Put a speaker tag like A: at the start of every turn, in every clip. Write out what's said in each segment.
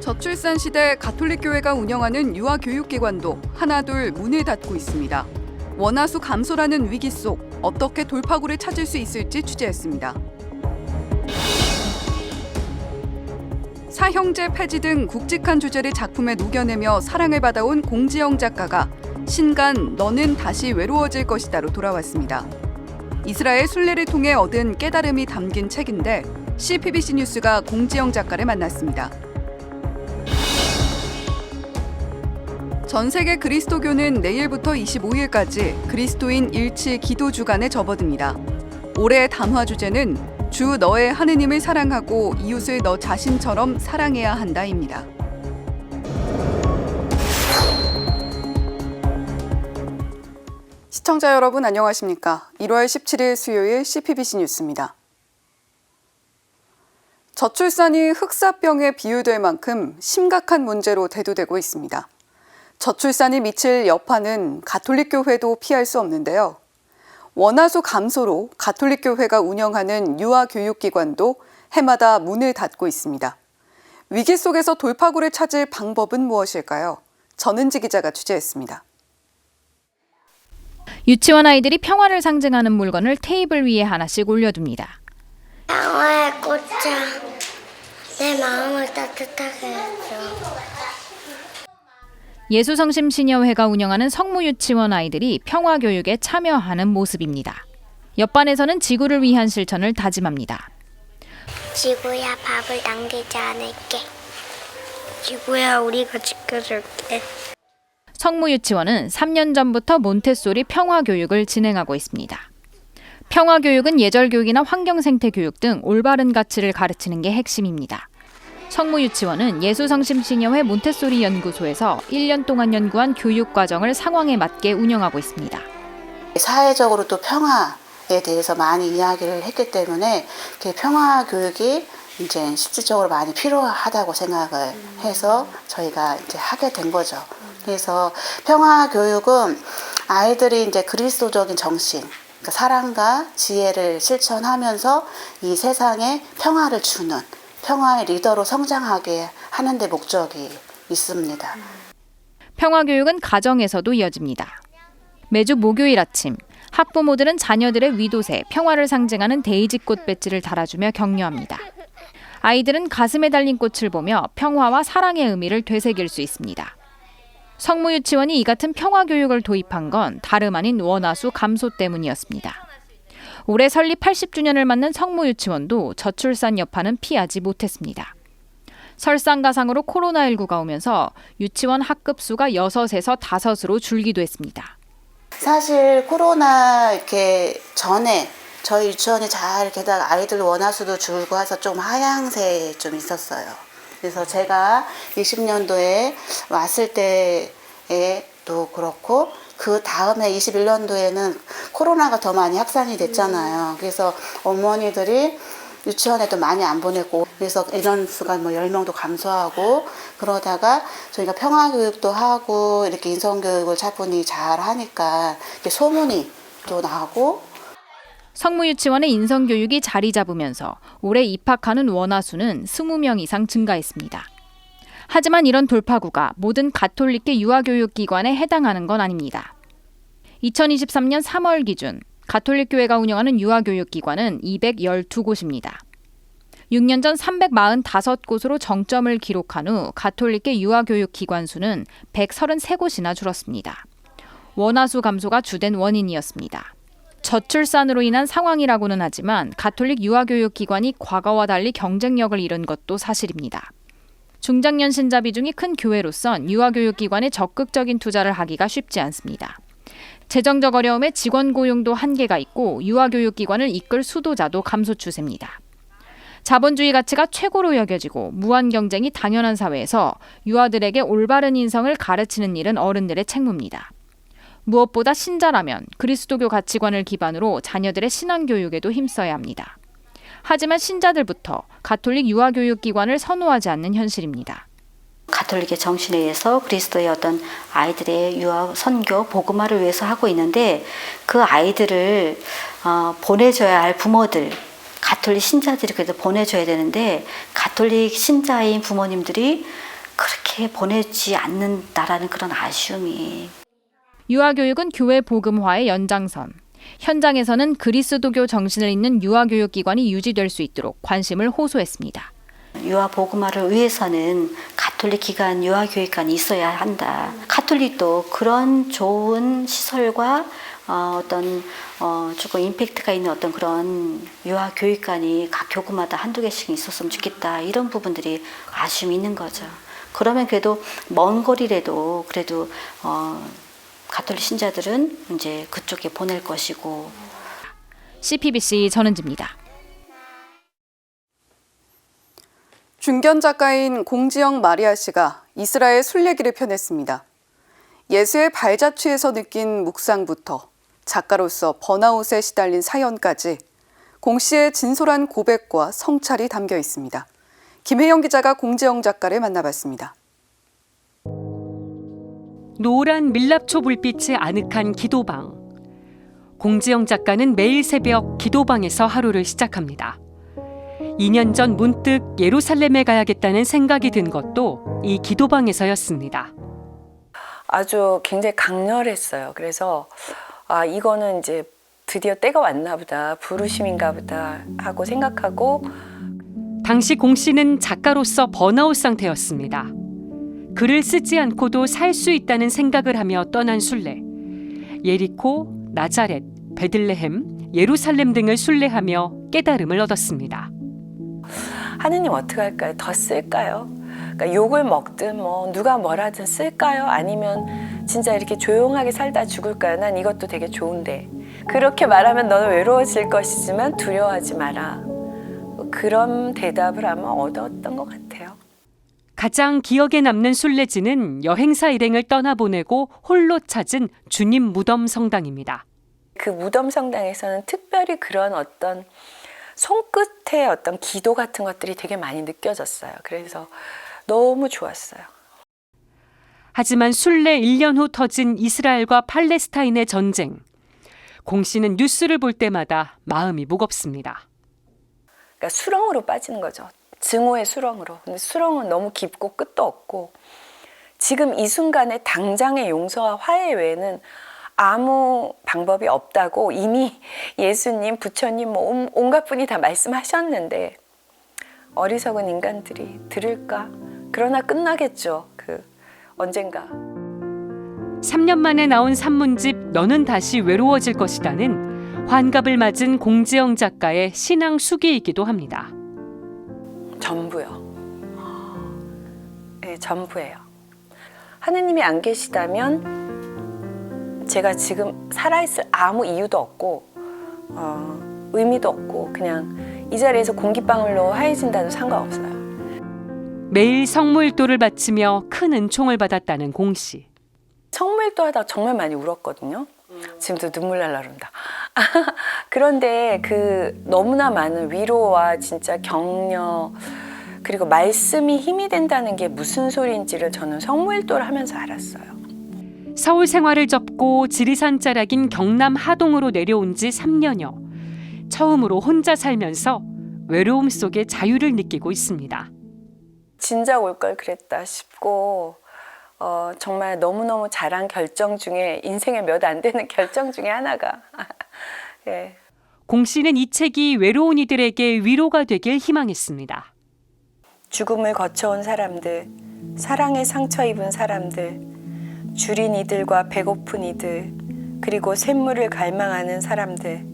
A: 저출산 시대 가톨릭교회가 운영하는 유아교육기관도 하나둘 문을 닫고 있습니다. 원화수 감소라는 위기 속 어떻게 돌파구를 찾을 수 있을지 취재했습니다. 사형제 폐지 등 굵직한 주제를 작품에 녹여내며 사랑을 받아온 공지영 작가가 신간 너는 다시 외로워질 것이다로 돌아왔습니다. 이스라엘 순례를 통해 얻은 깨달음이 담긴 책인데 CPBC 뉴스가 공지영 작가를 만났습니다. 전 세계 그리스도교는 내일부터 25일까지 그리스도인 일치 기도 주간에 접어듭니다. 올해의 담화 주제는 주 너의 하느님을 사랑하고 이웃을 너 자신처럼 사랑해야 한다입니다. 시청자 여러분 안녕하십니까? 1월 17일 수요일 CPBC 뉴스입니다. 저출산이 흑사병에 비유될 만큼 심각한 문제로 대두되고 있습니다. 저출산이 미칠 여파는 가톨릭교회도 피할 수 없는데요. 원화수 감소로 가톨릭교회가 운영하는 유아교육기관도 해마다 문을 닫고 있습니다. 위기 속에서 돌파구를 찾을 방법은 무엇일까요? 전은지 기자가 취재했습니다.
B: 유치원 아이들이 평화를 상징하는 물건을 테이블 위에 하나씩 올려둡니다.
C: 평화의 꽃이 내 마음을 따뜻하게 해줘.
B: 예수성심시녀회가 운영하는 성무유치원 아이들이 평화교육에 참여하는 모습입니다. 옆반에서는 지구를 위한 실천을 다짐합니다.
C: 지구야, 밥을 남기지 않을게. 지구야, 우리가 지켜줄게.
B: 성무유치원은 3년 전부터 몬테소리 평화교육을 진행하고 있습니다. 평화교육은 예절교육이나 환경생태교육 등 올바른 가치를 가르치는 게 핵심입니다. 성무유치원은 예수성심시녀회 몬테소리 연구소에서 1년 동안 연구한 교육과정을 상황에 맞게 운영하고 있습니다.
D: 사회적으로 또 평화에 대해서 많이 이야기를 했기 때문에 평화 교육이 이제 실질적으로 많이 필요하다고 생각을 해서 저희가 이제 하게 된 거죠. 그래서 평화 교육은 아이들이 이제 그리스도적인 정신, 그러니까 사랑과 지혜를 실천하면서 이 세상에 평화를 주는 평화의 리더로 성장하게 하는 데 목적이 있습니다.
B: 평화교육은 가정에서도 이어집니다. 매주 목요일 아침, 학부모들은 자녀들의 위도새, 평화를 상징하는 데이지꽃 배지를 달아주며 격려합니다. 아이들은 가슴에 달린 꽃을 보며 평화와 사랑의 의미를 되새길 수 있습니다. 성무유치원이 이 같은 평화교육을 도입한 건 다름 아닌 원화수 감소 때문이었습니다. 올해 설립 80주년을 맞는 성무유치원도 저출산 여파는 피하지 못했습니다. 설상가상으로 코로나19가 오면서 유치원 학급 수가 6에서 5으로 줄기도 했습니다.
D: 사실 코로나 이렇게 전에 저희 유치원이 잘 게다가 아이들 원화수도 줄고 해서 좀 하향세에 좀 있었어요. 그래서 제가 20년도에 왔을 때에도 그렇고 그 다음에 21년도에는 코로나가 더 많이 확산이 됐잖아요. 그래서 어머니들이 유치원에도 많이 안 보내고 그래서 인원수가 10명도 감소하고 그러다가 저희가 평화교육도 하고 이렇게 인성교육을 차분히 잘 하니까 이렇게 소문이 또 나고
B: 성무유치원의 인성교육이 자리 잡으면서 올해 입학하는 원화수는 20명 이상 증가했습니다. 하지만 이런 돌파구가 모든 가톨릭계 유아교육기관에 해당하는 건 아닙니다. 2023년 3월 기준 가톨릭교회가 운영하는 유아교육기관은 212곳입니다. 6년 전 345곳으로 정점을 기록한 후 가톨릭계 유아교육기관 수는 133곳이나 줄었습니다. 원화수 감소가 주된 원인이었습니다. 저출산으로 인한 상황이라고는 하지만 가톨릭 유아교육기관이 과거와 달리 경쟁력을 잃은 것도 사실입니다. 중장년 신자 비중이 큰 교회로선 유아교육기관에 적극적인 투자를 하기가 쉽지 않습니다. 재정적 어려움에 직원 고용도 한계가 있고 유아교육기관을 이끌 수도자도 감소 추세입니다. 자본주의 가치가 최고로 여겨지고 무한 경쟁이 당연한 사회에서 유아들에게 올바른 인성을 가르치는 일은 어른들의 책무입니다. 무엇보다 신자라면 그리스도교 가치관을 기반으로 자녀들의 신앙교육에도 힘써야 합니다. 하지만 신자들부터 가톨릭 유아교육기관을 선호하지 않는 현실입니다.
E: 가톨릭의 정신에 의해서 그리스도의 어떤 아이들의 유아 선교, 복음화를 위해서 하고 있는데 그 아이들을 보내줘야 할 부모들, 가톨릭 신자들이 그래도 보내줘야 되는데 가톨릭 신자인 부모님들이 그렇게 보내지 않는다라는 그런 아쉬움이.
B: 유아교육은 교회 복음화의 연장선. 현장에서는 그리스도교 정신을 잇는 유아교육기관이 유지될 수 있도록 관심을 호소했습니다.
E: 유아 복음화를 위해서는 가톨릭 기관, 유아교육관이 있어야 한다. 가톨릭도 그런 좋은 시설과 조금 임팩트가 있는 어떤 그런 유아교육관이 각 교구마다 한두 개씩 있었으면 좋겠다. 이런 부분들이 아쉬움이 있는 거죠. 그러면 그래도 먼 거리라도 그래도 가톨릭 신자들은 이제 그쪽에 보낼 것이고.
B: CPBC 전은지입니다.
A: 중견 작가인 공지영 마리아 씨가 이스라엘 순례기를 펴냈습니다. 예수의 발자취에서 느낀 묵상부터 작가로서 번아웃에 시달린 사연까지 공 씨의 진솔한 고백과 성찰이 담겨 있습니다. 김혜영 기자가 공지영 작가를 만나봤습니다.
F: 노란 밀랍초 불빛의 아늑한 기도방. 공지영 작가는 매일 새벽 기도방에서 하루를 시작합니다. 2년 전 문득 예루살렘에 가야겠다는 생각이 든 것도 이 기도방에서였습니다.
G: 아주 굉장히 강렬했어요. 그래서 이거는 이제 드디어 때가 왔나 보다, 부르심인가 보다 하고 생각하고.
F: 당시 공 씨는 작가로서 번아웃 상태였습니다. 글을 쓰지 않고도 살 수 있다는 생각을 하며 떠난 순례. 예리코, 나자렛, 베들레헴, 예루살렘 등을 순례하며 깨달음을 얻었습니다.
G: 하느님 어떻게 할까요? 더 쓸까요? 그러니까 욕을 먹든 뭐 누가 뭐라든 쓸까요? 아니면 진짜 이렇게 조용하게 살다 죽을까요? 난 이것도 되게 좋은데. 그렇게 말하면 너는 외로워질 것이지만 두려워하지 마라. 그런 대답을 아마 얻었던 것 같아요.
F: 가장 기억에 남는 순례지는 여행사 일행을 떠나보내고 홀로 찾은 주님 무덤 성당입니다.
G: 그 무덤 성당에서는 특별히 그런 어떤 손끝의 어떤 기도 같은 것들이 되게 많이 느껴졌어요. 그래서 너무 좋았어요.
F: 하지만 순례 1년 후 터진 이스라엘과 팔레스타인의 전쟁. 공 씨는 뉴스를 볼 때마다 마음이 무겁습니다.
G: 그러니까 수렁으로 빠지는 거죠. 증오의 수렁으로. 근데 수렁은 너무 깊고 끝도 없고, 지금 이 순간에 당장의 용서와 화해 외에는 아무 방법이 없다고 이미 예수님, 부처님 뭐 온갖 분이 다 말씀하셨는데 어리석은 인간들이 들을까? 그러나 끝나겠죠. 언젠가.
F: 3년 만에 나온 산문집 너는 다시 외로워질 것이다는 환갑을 맞은 공지영 작가의 신앙 수기이기도 합니다.
G: 전부요. 네, 전부예요. 하느님이 안 계시다면 제가 지금 살아있을 아무 이유도 없고 의미도 없고 그냥 이 자리에서 공기방울로 하얘진다도 상관없어요.
F: 매일 성무일도를 바치며 큰 은총을 받았다는 공 씨.
G: 성무일도 하다가 정말 많이 울었거든요. 지금도 눈물 날라 그런다. 그런데 너무나 많은 위로와 진짜 격려, 그리고 말씀이 힘이 된다는 게 무슨 소리인지를 저는 성무일도를 하면서 알았어요.
F: 서울 생활을 접고 지리산 자락인 경남 하동으로 내려온 지 3년여. 처음으로 혼자 살면서 외로움 속에 자유를 느끼고 있습니다.
G: 진작 올 걸 그랬다 싶고 정말 너무너무 잘한 결정 중에 인생에 몇 안 되는 결정 중에 하나가 예.
F: 공 씨는 이 책이 외로운 이들에게 위로가 되길 희망했습니다.
G: 죽음을 거쳐온 사람들, 사랑에 상처 입은 사람들, 줄인 이들과 배고픈 이들, 그리고 샘물을 갈망하는 사람들,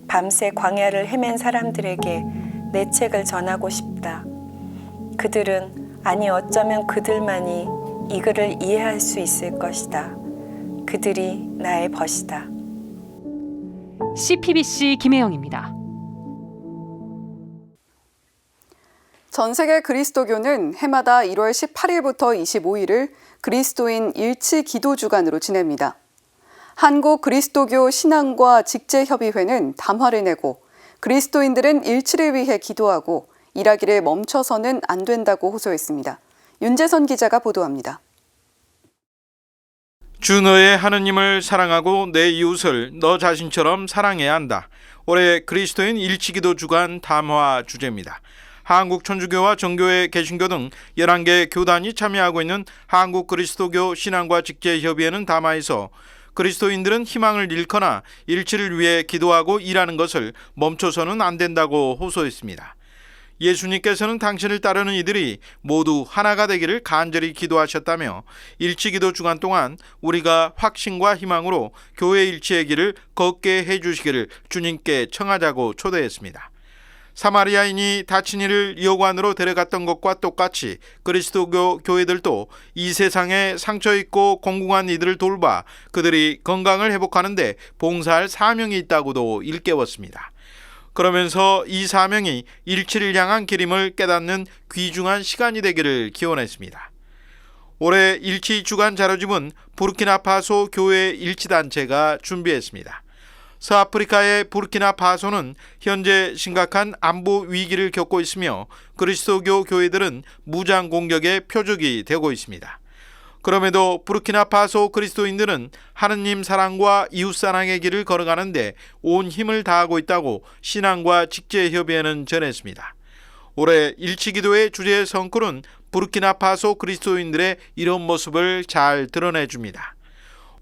G: 밤새 광야를 헤맨 사람들에게 내 책을 전하고 싶다. 그들은 아니 어쩌면 그들만이 이 글을 이해할 수 있을 것이다. 그들이 나의 벗이다.
F: CPBC 김혜영입니다.
A: 전 세계 그리스도교는 해마다 1월 18일부터 25일을 그리스도인 일치 기도 주간으로 지냅니다. 한국 그리스도교 신앙과 직제협의회는 담화를 내고 그리스도인들은 일치를 위해 기도하고 일하기를 멈춰서는 안 된다고 호소했습니다. 윤재선 기자가 보도합니다.
H: 주 너의 하느님을 사랑하고 내 이웃을 너 자신처럼 사랑해야 한다. 올해 그리스도인 일치기도 주간 담화 주제입니다. 한국천주교와 정교회, 개신교 등 11개 교단이 참여하고 있는 한국그리스도교 신앙과 직제협의회는 담화에서 그리스도인들은 희망을 잃거나 일치를 위해 기도하고 일하는 것을 멈춰서는 안 된다고 호소했습니다. 예수님께서는 당신을 따르는 이들이 모두 하나가 되기를 간절히 기도하셨다며 일치기도 주간 동안 우리가 확신과 희망으로 교회 일치의 길을 걷게 해주시기를 주님께 청하자고 초대했습니다. 사마리아인이 다친 이를 여관으로 데려갔던 것과 똑같이 그리스도교 교회들도 이 세상에 상처 있고 공공한 이들을 돌봐 그들이 건강을 회복하는 데 봉사할 사명이 있다고도 일깨웠습니다. 그러면서 이 사명이 일치를 향한 길임을 깨닫는 귀중한 시간이 되기를 기원했습니다. 올해 일치 주간 자료집은 부르키나파소 교회 일치단체가 준비했습니다. 서아프리카의 부르키나파소는 현재 심각한 안보 위기를 겪고 있으며 그리스도교 교회들은 무장 공격의 표적이 되고 있습니다. 그럼에도 부르키나파소 그리스도인들은 하느님 사랑과 이웃 사랑의 길을 걸어가는데 온 힘을 다하고 있다고 신앙과 직제협의회는 전했습니다. 올해 일치기도의 주제 성구는 부르키나파소 그리스도인들의 이런 모습을 잘 드러내줍니다.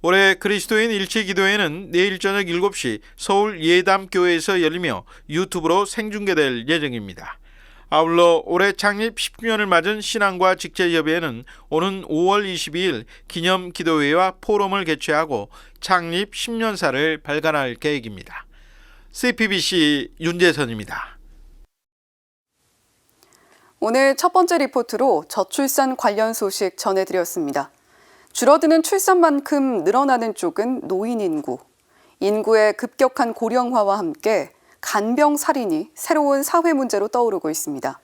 H: 올해 그리스도인 일치기도회는 내일 저녁 7시 서울 예담교회에서 열리며 유튜브로 생중계될 예정입니다. 아울러 올해 창립 10주년을 맞은 신앙과 직제협의회는 오는 5월 22일 기념기도회와 포럼을 개최하고 창립 10년사를 발간할 계획입니다. CPBC 윤재선입니다.
A: 오늘 첫 번째 리포트로 저출산 관련 소식 전해드렸습니다. 줄어드는 출산만큼 늘어나는 쪽은 노인 인구. 인구의 급격한 고령화와 함께 간병 살인이 새로운 사회 문제로 떠오르고 있습니다.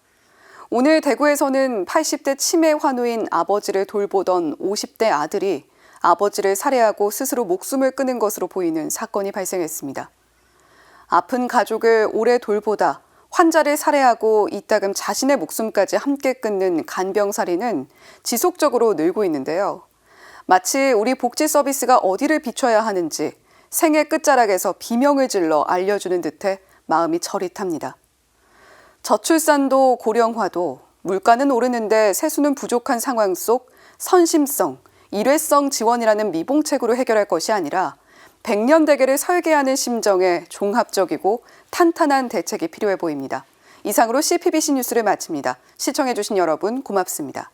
A: 오늘 대구에서는 80대 치매 환우인 아버지를 돌보던 50대 아들이 아버지를 살해하고 스스로 목숨을 끊은 것으로 보이는 사건이 발생했습니다. 아픈 가족을 오래 돌보다 환자를 살해하고 이따금 자신의 목숨까지 함께 끊는 간병 살인은 지속적으로 늘고 있는데요. 마치 우리 복지 서비스가 어디를 비춰야 하는지 생애 끝자락에서 비명을 질러 알려주는 듯해 마음이 저릿합니다. 저출산도 고령화도 물가는 오르는데 세수는 부족한 상황 속 선심성, 일회성 지원이라는 미봉책으로 해결할 것이 아니라 백년대계를 설계하는 심정에 종합적이고 탄탄한 대책이 필요해 보입니다. 이상으로 CPBC 뉴스를 마칩니다. 시청해주신 여러분 고맙습니다.